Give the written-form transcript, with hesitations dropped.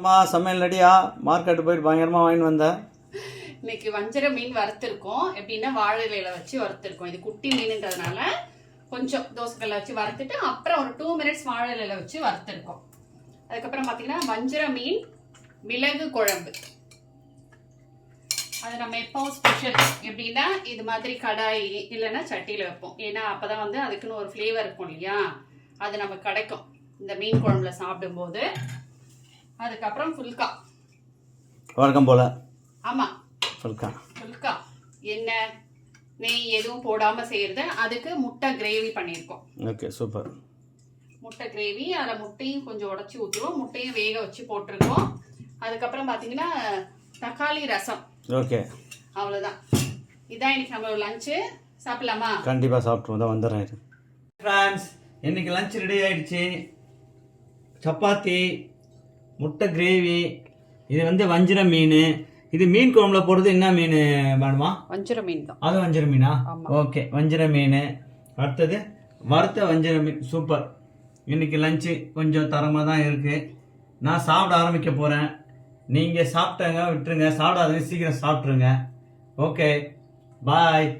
அம்மா சமையல் ரெடியா? மார்க்கெட்டு போயிட்டு பயங்கரமாக வாங்கிட்டு வந்தேன். இன்னைக்கு வஞ்சர மீன் வறுத்துருக்கோம். எப்படின்னா வாழை இலையில வச்சு வறுத்துருக்கோம். இது குட்டி மீனுன்றதுனால கொஞ்சம் தோசைக்கல்ல வச்சு வறுத்துட்டு அப்புறம் ஒரு 2 மினிட்ஸ் வாழை இலையில வச்சு வறுத்துருக்கோம். அதுக்கப்புறம் பார்த்தீங்கன்னா வஞ்சர மீன் மிளகு குழம்பு. அது நம்ம எப்பவும் ஸ்பெஷல் எப்படின்னா இது மாதிரி கடாய் இல்லைன்னா சட்டியில் வைப்போம். ஏன்னா அப்போதான் வந்து அதுக்குன்னு ஒரு ஃப்ளேவர் இருக்கும் இல்லையா, அது நமக்கு கிடைக்கும் இந்த மீன் குழம்புல சாப்பிடும்போது. அதுக்கப்புறம் ஃபுல்கா வழக்கம் போல. ஆமாம், ஃபுல்கா எண்ணெய் நெய் எதுவும் போடாமல் செய்கிறது. அதுக்கு முட்டை கிரேவி பண்ணியிருக்கோம். Okay, super. முட்டை கிரேவி, அதில் முட்டையும் கொஞ்சம் உடச்சி ஊற்றுவோம், முட்டையும் வேக வச்சு போட்டிருக்கோம். அதுக்கப்புறம் பார்த்தீங்கன்னா தக்காளி ரசம். ஓகே, அவ்வளோதான். இதான் இன்னைக்கு நம்ம லஞ்சு. சாப்பிடலாமா? கண்டிப்பாக சாப்பிட்ருவோம். தான் வந்துடுறேன் ஃப்ரெண்ட்ஸ். இன்னைக்கு லஞ்ச் ரெடி ஆயிடுச்சு. சப்பாத்தி, முட்டை கிரேவி, இது வந்து வஞ்சிர மீன். இது மீன் குழம்புல போடுறது என்ன மீன் வேணுமா? வஞ்சிர மீன் தான். அது வஞ்சிர மீனா? ஓகே, வஞ்சிர மீன். அடுத்தது வறுத்த வஞ்சிர மீன். சூப்பர். இன்னைக்கு லஞ்சு கொஞ்சம் தரமாக தான் இருக்குது. நான் சாப்பிட ஆரம்பிக்க போகிறேன். நீங்கள் சாப்பிட்டாங்க விட்டுருங்க, சாப்பிடாதீங்க, சீக்கிரம் சாப்பிட்ருங்க. ஓகே, பாய்.